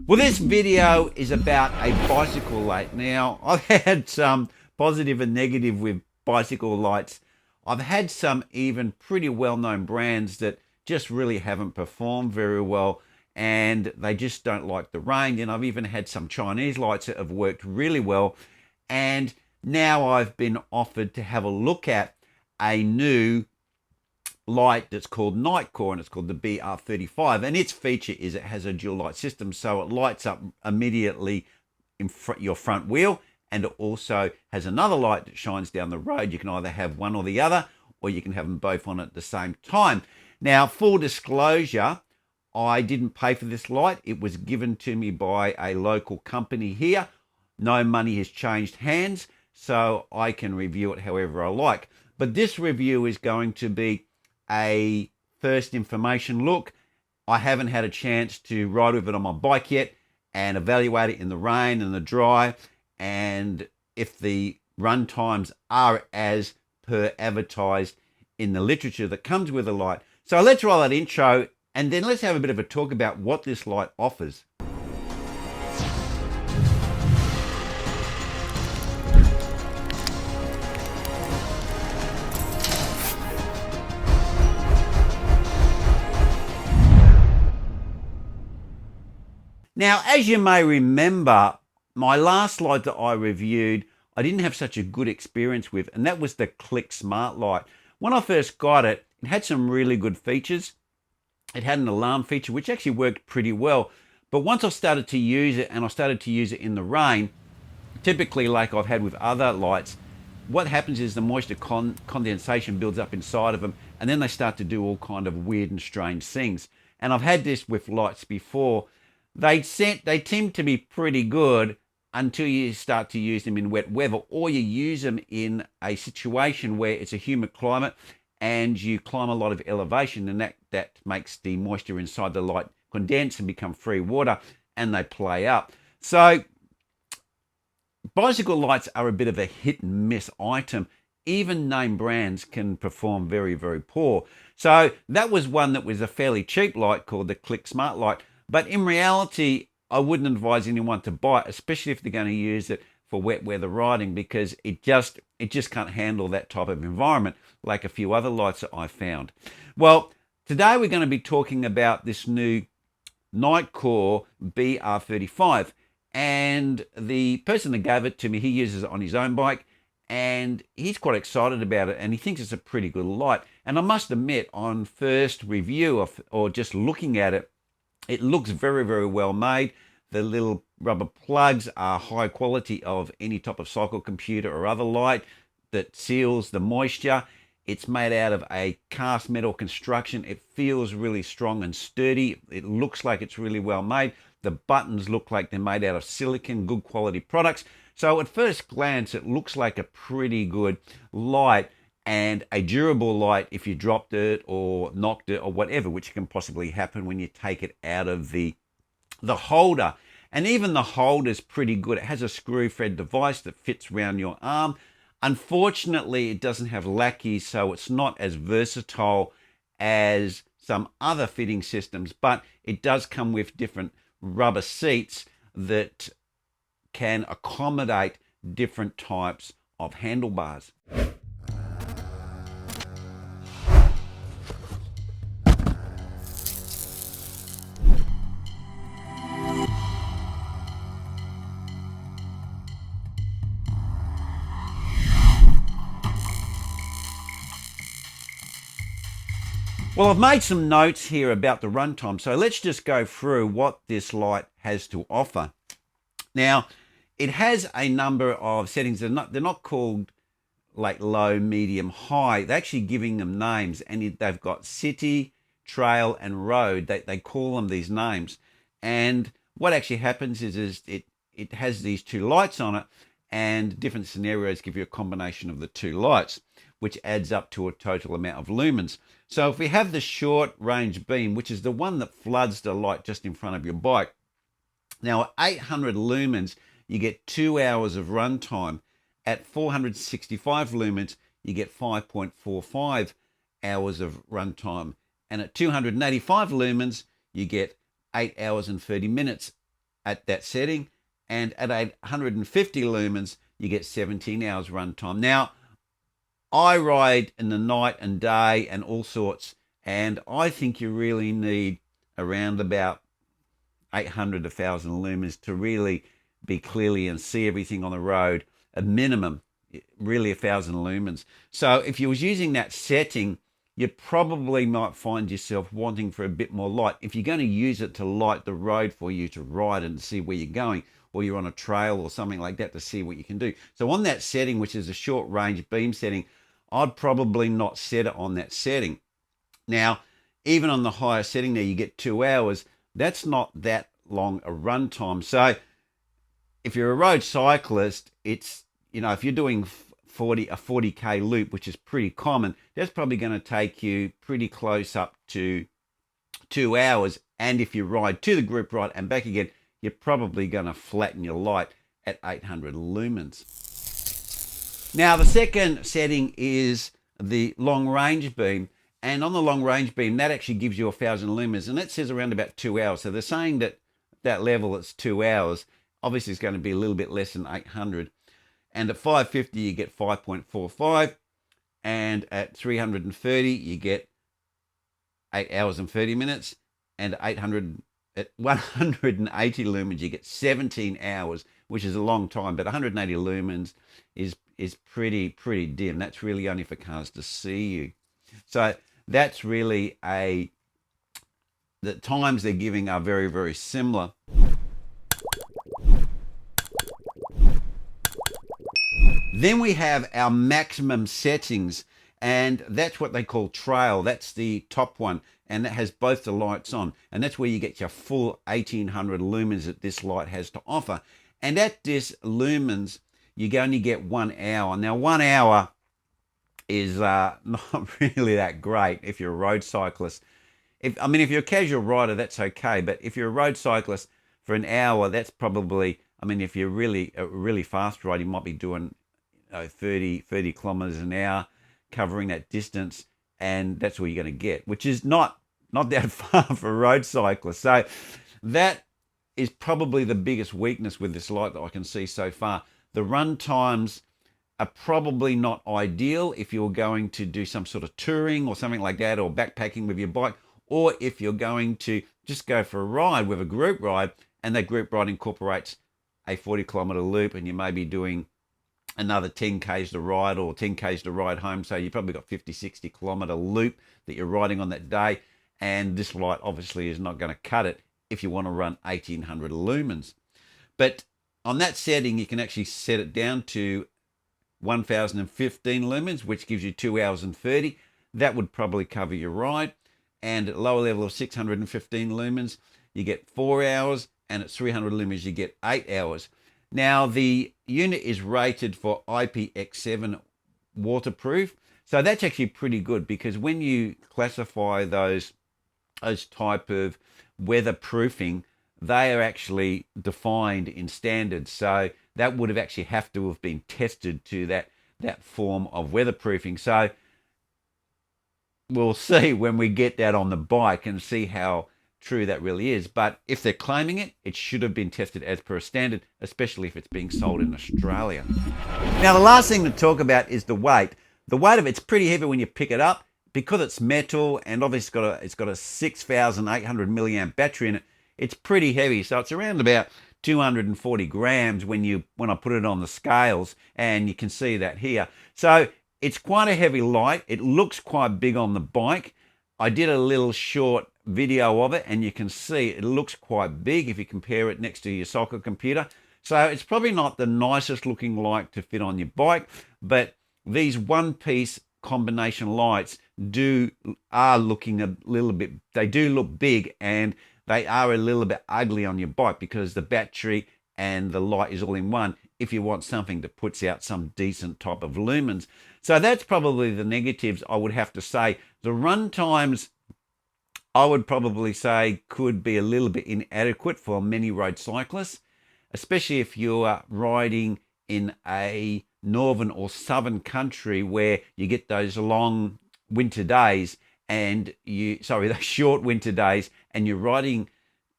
Well, this video is about a bicycle light. Now, I've had some positive and negative with bicycle lights. I've had some even pretty well-known brands that just really haven't performed very well, and they just don't like the range. And I've even had some Chinese lights that have worked really well. And now I've been offered to have a look at a new light that's called NITECORE, and it's called the BR35, and its feature is it has a dual light system, so it lights up immediately in your front wheel, and it also has another light that shines down the road. You can either have one or the other, or you can have them both on at the same time. Now, full disclosure, I didn't pay for this light. It was given to me by a local company here. No money has changed hands, so I can review it however I like. But this review is going to be a first information look. I haven't had a chance to ride with it on my bike yet and evaluate it in the rain and the dry, and if the run times are as per advertised in the literature that comes with the light. So let's roll that intro and then let's have a bit of a talk about what this light offers. Now, as you may remember, my last light that I reviewed, I didn't have such a good experience with, and that was the Click Smart Light. When I first got it, it had some really good features. It had an alarm feature, which actually worked pretty well. But once I started to use it, and I started to use it in the rain, typically like I've had with other lights, what happens is the moisture condensation builds up inside of them, and then they start to do all kind of weird and strange things. And I've had this with lights before. They tend to be pretty good until you start to use them in wet weather, or you use them in a situation where it's a humid climate and you climb a lot of elevation, and that makes the moisture inside the light condense and become free water, and they play up. So bicycle lights are a bit of a hit and miss item. Even name brands can perform very, very poor. So that was one that was a fairly cheap light called the Click Smart Light. But in reality, I wouldn't advise anyone to buy it, especially if they're going to use it for wet weather riding, because it just can't handle that type of environment like a few other lights that I found. Well, today we're going to be talking about this new NITECORE BR35, and the person that gave it to me, he uses it on his own bike, and he's quite excited about it, and he thinks it's a pretty good light. And I must admit, on first review or just looking at it, it looks very, very well made. The little rubber plugs are high quality of any type of cycle computer or other light that seals the moisture. It's made out of a cast metal construction. It feels really strong and sturdy. It looks like it's really well made. The buttons look like they're made out of silicon, good quality products. So at first glance, it looks like a pretty good light, and a durable light if you dropped it or knocked it or whatever, which can possibly happen when you take it out of the holder. And even the holder's pretty good. It has a screw thread device that fits around your arm. Unfortunately, it doesn't have lackeys, so it's not as versatile as some other fitting systems, but it does come with different rubber seats that can accommodate different types of handlebars. Well, I've made some notes here about the runtime, so let's just go through what this light has to offer. Now, it has a number of settings. They're not called like low, medium, high. They're actually giving them names, and they've got city, trail, and road. They call them these names. And what actually happens is it has these two lights on it, and different scenarios give you a combination of the two lights, which adds up to a total amount of lumens. So if we have the short range beam, which is the one that floods the light just in front of your bike, now at 800 lumens, you get 2 hours of runtime. At 465 lumens, you get 5.45 hours of runtime. And at 285 lumens, you get 8 hours and 30 minutes at that setting, and at 850 lumens, you get 17 hours runtime. Now, I ride in the night and day and all sorts, and I think you really need around about 800 to 1,000 lumens to really be clearly and see everything on the road. A minimum, really 1,000 lumens. So if you was using that setting, you probably might find yourself wanting for a bit more light. If you're going to use it to light the road for you to ride and see where you're going, or you're on a trail or something like that to see what you can do. So on that setting, which is a short range beam setting, I'd probably not set it on that setting. Now, even on the higher setting there, you get 2 hours. That's not that long a runtime. So if you're a road cyclist, it's, you know, if you're doing a 40k loop, which is pretty common, that's probably going to take you pretty close up to 2 hours. And if you ride to the group ride and back again, you're probably going to flatten your light at 800 lumens. Now, the second setting is the long range beam. And on the long range beam, that actually gives you 1,000 lumens. And that says around about 2 hours. So they're saying that that level, it's 2 hours. Obviously, it's going to be a little bit less than 800. And at 550, you get 5.45. And at 330, you get 8 hours and 30 minutes. And at 180 lumens, you get 17 hours, which is a long time. But 180 lumens is pretty dim. That's really only for cars to see you. So that's really the times they're giving are very, very similar. Then we have our maximum settings, and that's what they call trail. That's the top one, and that has both the lights on, and that's where you get your full 1800 lumens that this light has to offer. And at this lumens, you only get 1 hour. Now, 1 hour is not really that great if you're a road cyclist. If you're a casual rider, that's okay. But if you're a road cyclist for an hour, that's probably, if you're really a really fast rider, you might be doing 30 kilometers an hour, covering that distance, and that's what you're going to get, which is not that far for road cyclists. So that is probably the biggest weakness with this light that I can see so far. The run times are probably not ideal if you're going to do some sort of touring or something like that, or backpacking with your bike, or if you're going to just go for a ride with a group ride, and that group ride incorporates a 40-kilometer loop, and you may be doing another 10 k's to ride or 10 k's to ride home. So you probably got 50-60 kilometer loop that you're riding on that day, and this light obviously is not going to cut it if you want to run 1800 lumens. But on that setting, you can actually set it down to 1015 lumens, which gives you 2 hours and 30. That would probably cover your ride. And at lower level of 615 lumens, you get 4 hours, and at 300 lumens, you get 8 hours. Now, the unit is rated for IPX7 waterproof. So that's actually pretty good, because when you classify those type of weatherproofing, they are actually defined in standards. So that would have actually have to have been tested to that form of weatherproofing. So we'll see when we get that on the bike and see how true that really is. But if they're claiming it, it should have been tested as per a standard, especially if it's being sold in Australia. Now, the last thing to talk about is the weight. The weight of it's pretty heavy when you pick it up, because it's metal, and obviously it's got a 6,800 milliamp battery in it. It's pretty heavy, so it's around about 240 grams when I put it on the scales, and you can see that here. So it's quite a heavy light. It looks quite big on the bike. I did a little short video of it, and you can see it looks quite big if you compare it next to your soccer computer. So it's probably not the nicest looking light to fit on your bike, but these one-piece combination lights are looking a little bit, they do look big, and they are a little bit ugly on your bike because the battery and the light is all in one if you want something that puts out some decent type of lumens. So that's probably the negatives, I would have to say. The run times, I would probably say, could be a little bit inadequate for many road cyclists, especially if you're riding in a northern or southern country where you get those long winter days, and those short winter days, and you're riding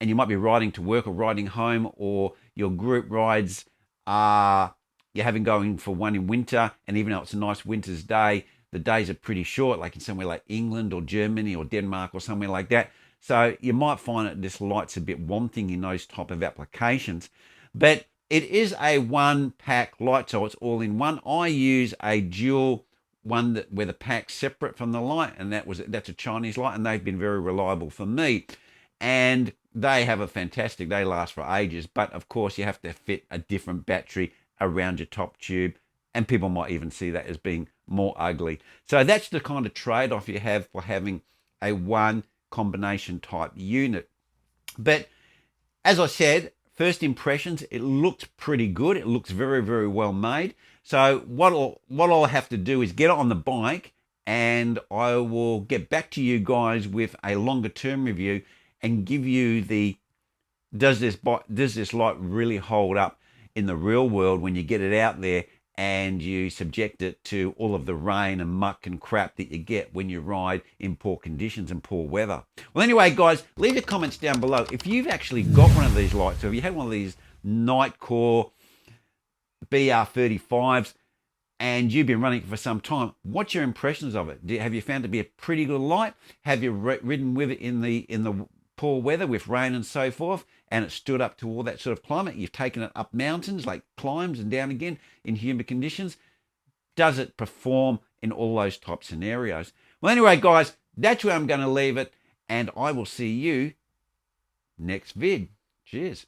and you might be riding to work or riding home, or your group rides are you're having going for one in winter, and even though it's a nice winter's day, the days are pretty short, like in somewhere like England or Germany or Denmark or somewhere like that. So you might find that this light's a bit wanting in those type of applications. But it is a one-pack light, so it's all in one. I use a dual one where the pack's separate from the light, and that's a Chinese light, and they've been very reliable for me. And they have a fantastic, they last for ages, but of course you have to fit a different battery around your top tube, and people might even see that as being more ugly. So that's the kind of trade-off you have for having a one combination type unit. But as I said, first impressions, it looked pretty good. It looks very, very well made. So what I'll have to do is get on the bike, and I will get back to you guys with a longer term review and give you the does this light really hold up in the real world when you get it out there and you subject it to all of the rain and muck and crap that you get when you ride in poor conditions and poor weather. Well, anyway, guys, leave your comments down below. If you've actually got one of these lights, or if you had one of these NITECORE BR35s and you've been running it for some time, what's your impressions of it? Have you found it to be a pretty good light? Have you ridden with it in the poor weather with rain and so forth, and it stood up to all that sort of climate? You've taken it up mountains, like climbs, and down again in humid conditions. Does it perform in all those type scenarios? Well, anyway, guys, that's where I'm going to leave it, and I will see you next vid. Cheers.